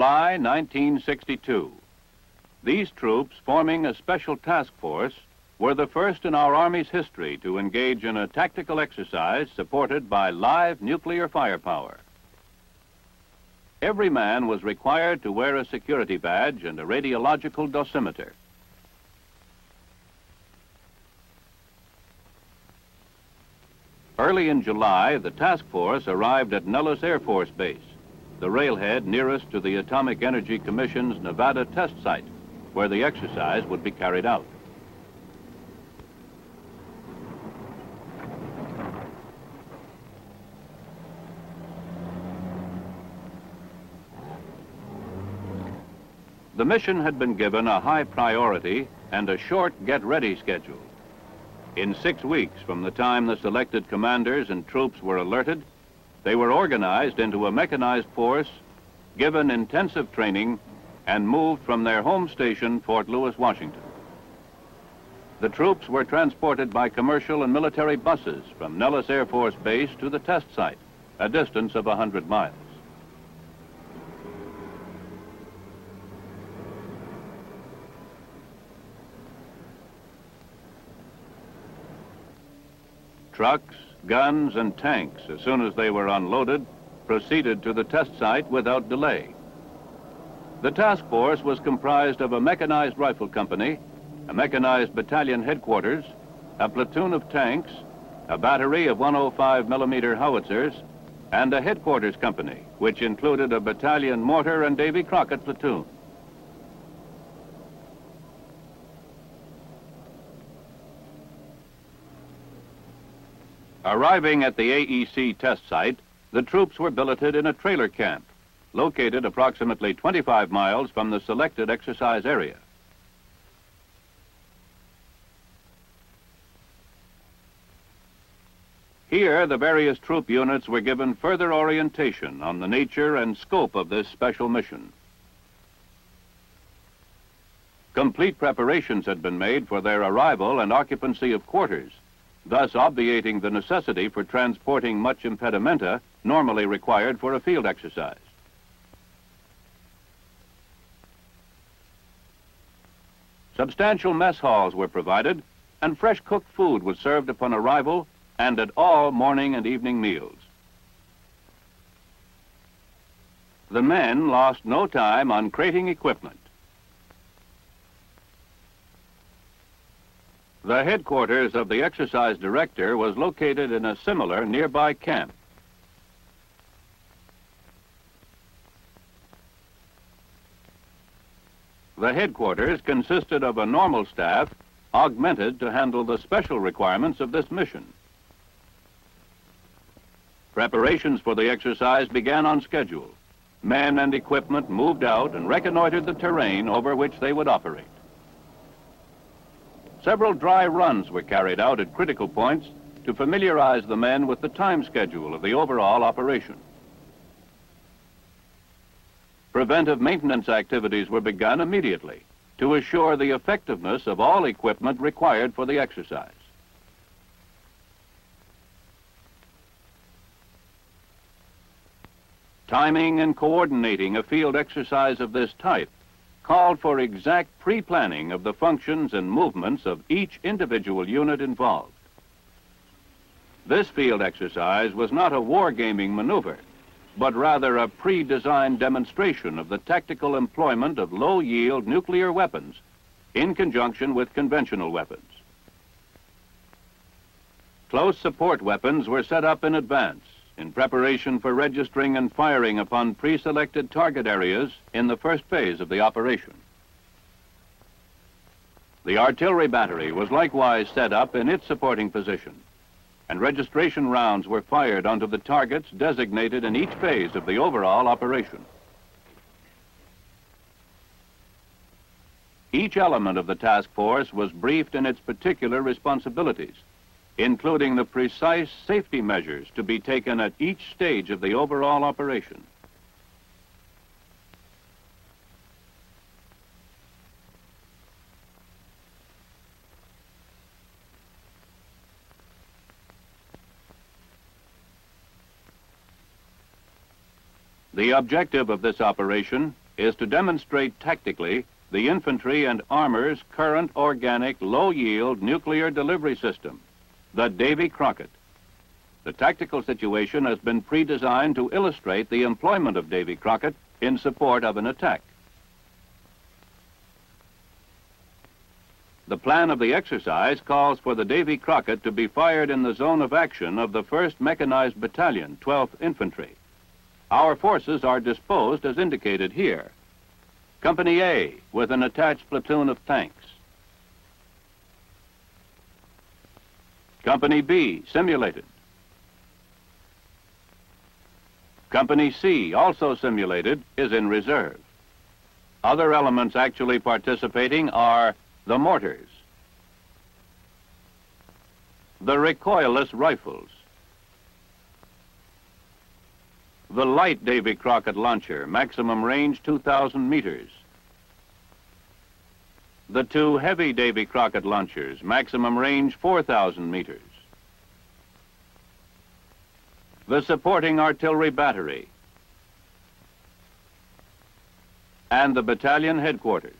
July 1962. These troops, forming a special task force, were the first in our Army's history to engage in a tactical exercise supported by live nuclear firepower. Every man was required to wear a security badge and a radiological dosimeter. Early in July, the task force arrived at Nellis Air Force Base, the railhead nearest to the Atomic Energy Commission's Nevada test site, where the exercise would be carried out. The mission had been given a high priority and a short get-ready schedule. In 6 weeks from the time the selected commanders and troops were alerted, they were organized into a mechanized force, given intensive training, and moved from their home station, Fort Lewis, Washington. The troops were transported by commercial and military buses from Nellis Air Force Base to the test site, a distance of 100 miles. Trucks, guns, and tanks, as soon as they were unloaded, proceeded to the test site without delay. The task force was comprised of a mechanized rifle company, a mechanized battalion headquarters, a platoon of tanks, a battery of 105 millimeter howitzers, and a headquarters company, which included a battalion mortar and Davy Crockett platoon. Arriving at the AEC test site, the troops were billeted in a trailer camp, located approximately 25 miles from the selected exercise area. Here, the various troop units were given further orientation on the nature and scope of this special mission. Complete preparations had been made for their arrival and occupancy of quarters, thus obviating the necessity for transporting much impedimenta normally required for a field exercise. Substantial mess halls were provided, and fresh cooked food was served upon arrival and at all morning and evening meals. The men lost no time on crating equipment. The headquarters of the exercise director was located in a similar nearby camp. The headquarters consisted of a normal staff augmented to handle the special requirements of this mission. Preparations for the exercise began on schedule. Men and equipment moved out and reconnoitered the terrain over which they would operate. Several dry runs were carried out at critical points to familiarize the men with the time schedule of the overall operation. Preventive maintenance activities were begun immediately to assure the effectiveness of all equipment required for the exercise. Timing and coordinating a field exercise of this type called for exact pre-planning of the functions and movements of each individual unit involved. This field exercise was not a wargaming maneuver, but rather a pre-designed demonstration of the tactical employment of low-yield nuclear weapons in conjunction with conventional weapons. Close support weapons were set up in advance in preparation for registering and firing upon pre-selected target areas in the first phase of the operation. The artillery battery was likewise set up in its supporting position, and registration rounds were fired onto the targets designated in each phase of the overall operation. Each element of the task force was briefed in its particular responsibilities, including the precise safety measures to be taken at each stage of the overall operation. The objective of this operation is to demonstrate tactically the infantry and armor's current organic low-yield nuclear delivery system, the Davy Crockett. The tactical situation has been pre-designed to illustrate the employment of Davy Crockett in support of an attack. The plan of the exercise calls for the Davy Crockett to be fired in the zone of action of the 1st Mechanized Battalion, 12th Infantry. Our forces are disposed as indicated here. Company A with an attached platoon of tanks. Company B simulated. Company C, also simulated, is in reserve. Other elements actually participating are the mortars, the recoilless rifles, the light Davy Crockett launcher, maximum range 2,000 meters, the 2 heavy Davy Crockett launchers, maximum range 4,000 meters, the supporting artillery battery, and the battalion headquarters.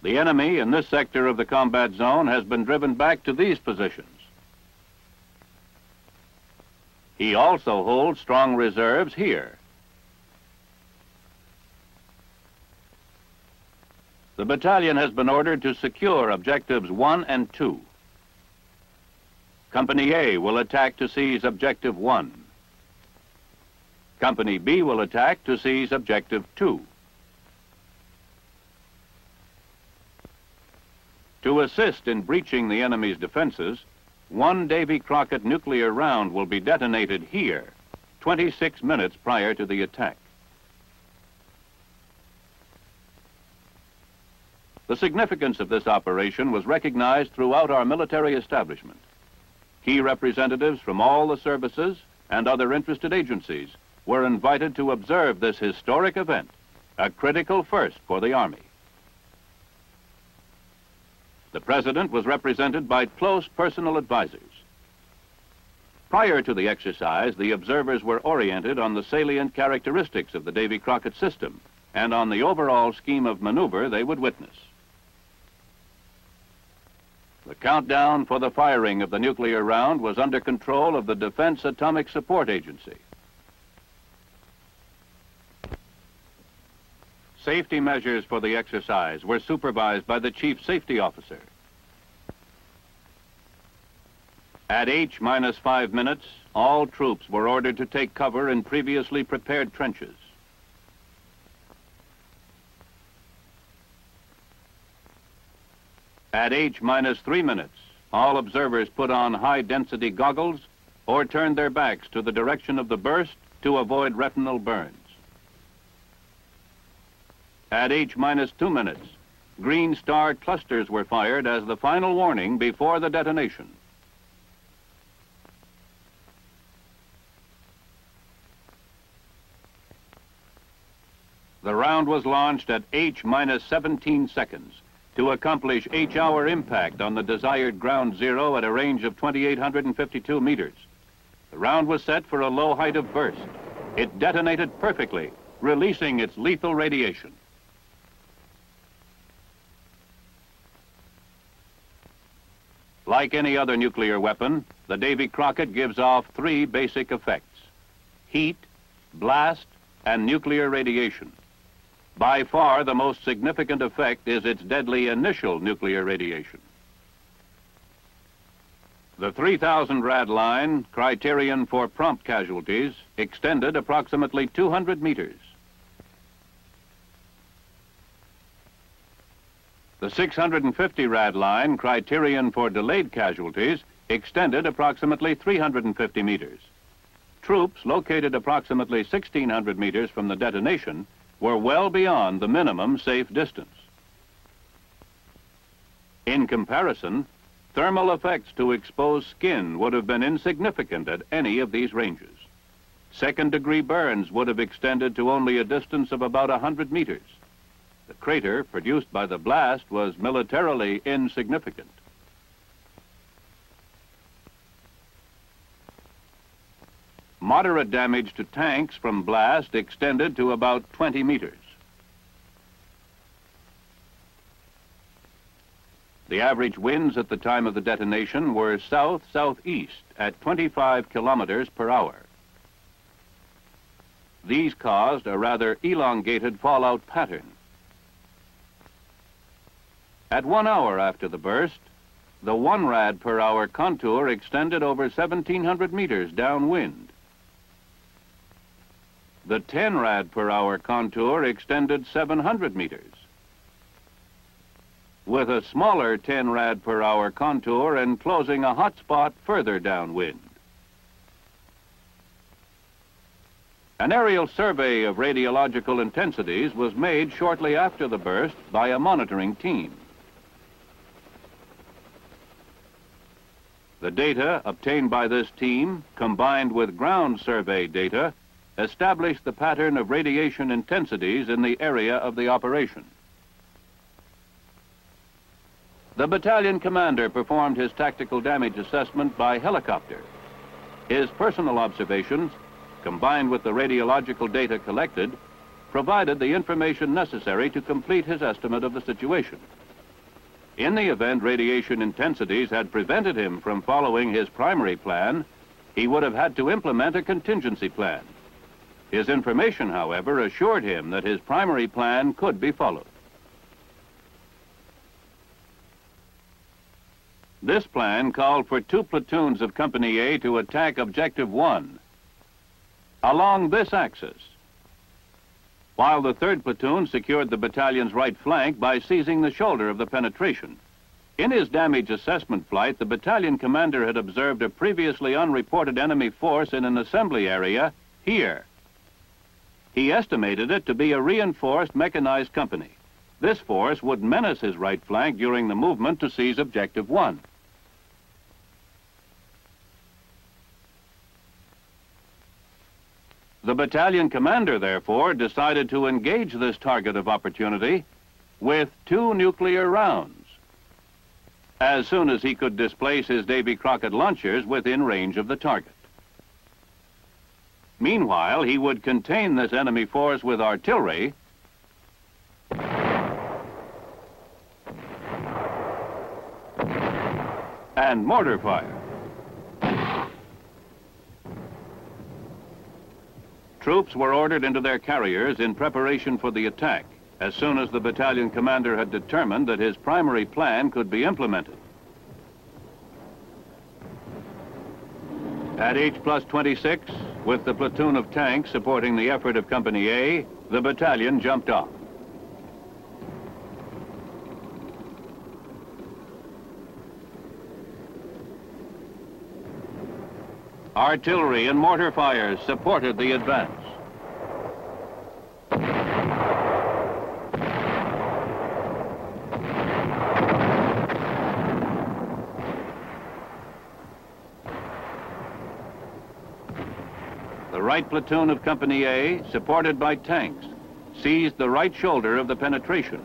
The enemy in this sector of the combat zone has been driven back to these positions. He also holds strong reserves here. The battalion has been ordered to secure objectives 1 and 2. Company A will attack to seize objective 1. Company B will attack to seize objective 2. To assist in breaching the enemy's defenses, 1 Davy Crockett nuclear round will be detonated here, 26 minutes prior to the attack. The significance of this operation was recognized throughout our military establishment. Key representatives from all the services and other interested agencies were invited to observe this historic event, a critical first for the Army. The President was represented by close personal advisors. Prior to the exercise, the observers were oriented on the salient characteristics of the Davy Crockett system and on the overall scheme of maneuver they would witness. The countdown for the firing of the nuclear round was under control of the Defense Atomic Support Agency. Safety measures for the exercise were supervised by the Chief Safety Officer. At H-5 minutes, all troops were ordered to take cover in previously prepared trenches. At H-3 minutes, all observers put on high-density goggles or turned their backs to the direction of the burst to avoid retinal burns. At H-2 minutes, green star clusters were fired as the final warning before the detonation. The round was launched at H-17 seconds to accomplish H-hour impact on the desired ground zero at a range of 2,852 meters. The round was set for a low height of burst. It detonated perfectly, releasing its lethal radiation. Like any other nuclear weapon, the Davy Crockett gives off 3 basic effects: heat, blast, and nuclear radiation. By far, the most significant effect is its deadly initial nuclear radiation. The 3,000 rad line, criterion for prompt casualties, extended approximately 200 meters. The 650 rad line, criterion for delayed casualties, extended approximately 350 meters. Troops located approximately 1,600 meters from the detonation were well beyond the minimum safe distance. In comparison, thermal effects to exposed skin would have been insignificant at any of these ranges. Second-degree burns would have extended to only a distance of about 100 meters. The crater produced by the blast was militarily insignificant. Moderate damage to tanks from blast extended to about 20 meters. The average winds at the time of the detonation were south-southeast at 25 kilometers per hour. These caused a rather elongated fallout pattern. At 1 hour after the burst, the 1 rad per hour contour extended over 1,700 meters downwind. The 10 rad per hour contour extended 700 meters, with a smaller 10 rad per hour contour enclosing a hot spot further downwind. An aerial survey of radiological intensities was made shortly after the burst by a monitoring team. The data obtained by this team, combined with ground survey data, established the pattern of radiation intensities in the area of the operation. The battalion commander performed his tactical damage assessment by helicopter. His personal observations, combined with the radiological data collected, provided the information necessary to complete his estimate of the situation. In the event radiation intensities had prevented him from following his primary plan, he would have had to implement a contingency plan. His information, however, assured him that his primary plan could be followed. This plan called for 2 platoons of Company A to attack Objective 1 along this axis, while the 3rd platoon secured the battalion's right flank by seizing the shoulder of the penetration. In his damage assessment flight, the battalion commander had observed a previously unreported enemy force in an assembly area here. He estimated it to be a reinforced mechanized company. This force would menace his right flank during the movement to seize Objective 1. The battalion commander, therefore, decided to engage this target of opportunity with 2 nuclear rounds as soon as he could displace his Davy Crockett launchers within range of the target. Meanwhile, he would contain this enemy force with artillery and mortar fire. Troops were ordered into their carriers in preparation for the attack as soon as the battalion commander had determined that his primary plan could be implemented. At H+26, with the platoon of tanks supporting the effort of Company A, the battalion jumped off. Artillery and mortar fires supported the advance. The right platoon of Company A, supported by tanks, seized the right shoulder of the penetration,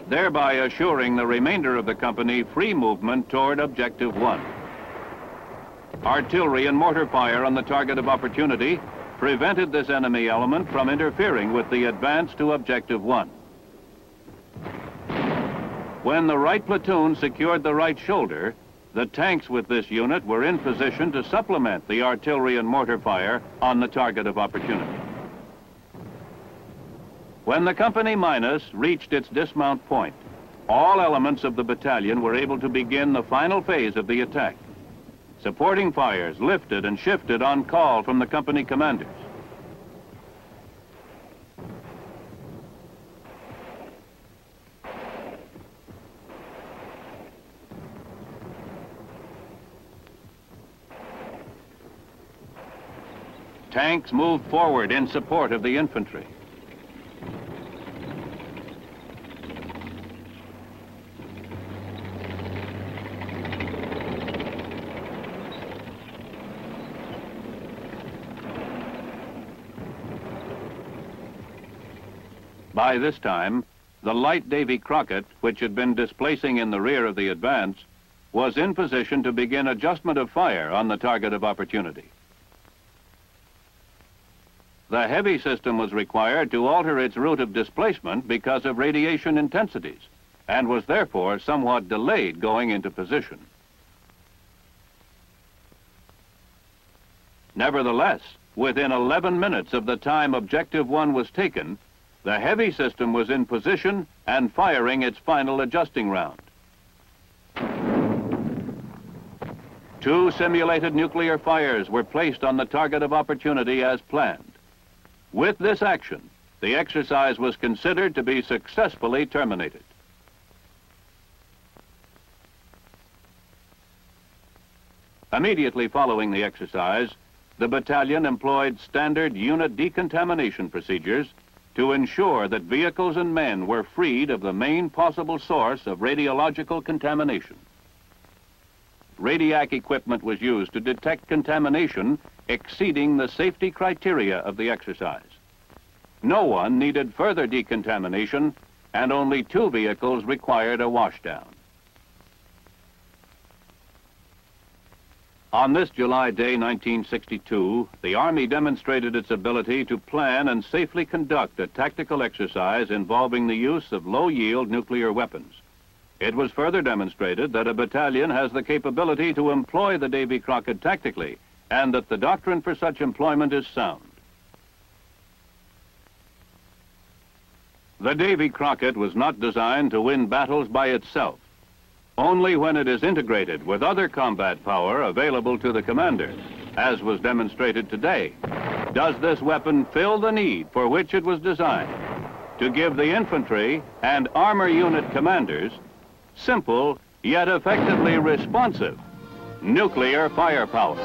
thereby assuring the remainder of the company free movement toward Objective 1. Artillery and mortar fire on the target of opportunity prevented this enemy element from interfering with the advance to Objective 1. When the right platoon secured the right shoulder, the tanks with this unit were in position to supplement the artillery and mortar fire on the target of opportunity. When the Company Minus reached its dismount point, all elements of the battalion were able to begin the final phase of the attack. Supporting fires lifted and shifted on call from the company commanders. Tanks moved forward in support of the infantry. By this time, the light Davy Crockett, which had been displacing in the rear of the advance, was in position to begin adjustment of fire on the target of opportunity. the heavy system was required to alter its route of displacement because of radiation intensities, and was therefore somewhat delayed going into position. Nevertheless, within 11 minutes of the time Objective 1 was taken, the heavy system was in position and firing its final adjusting round. 2 simulated nuclear fires were placed on the target of opportunity as planned. With this action, the exercise was considered to be successfully terminated. Immediately following the exercise, the battalion employed standard unit decontamination procedures to ensure that vehicles and men were freed of the main possible source of radiological contamination. Radiac equipment was used to detect contamination exceeding the safety criteria of the exercise. No one needed further decontamination, and only 2 vehicles required a washdown. On this July day, 1962, the Army demonstrated its ability to plan and safely conduct a tactical exercise involving the use of low-yield nuclear weapons. It was further demonstrated that a battalion has the capability to employ the Davy Crockett tactically, and that the doctrine for such employment is sound. The Davy Crockett was not designed to win battles by itself. Only when it is integrated with other combat power available to the commander, as was demonstrated today, does this weapon fill the need for which it was designed, to give the infantry and armor unit commanders simple yet effectively responsive nuclear firepower.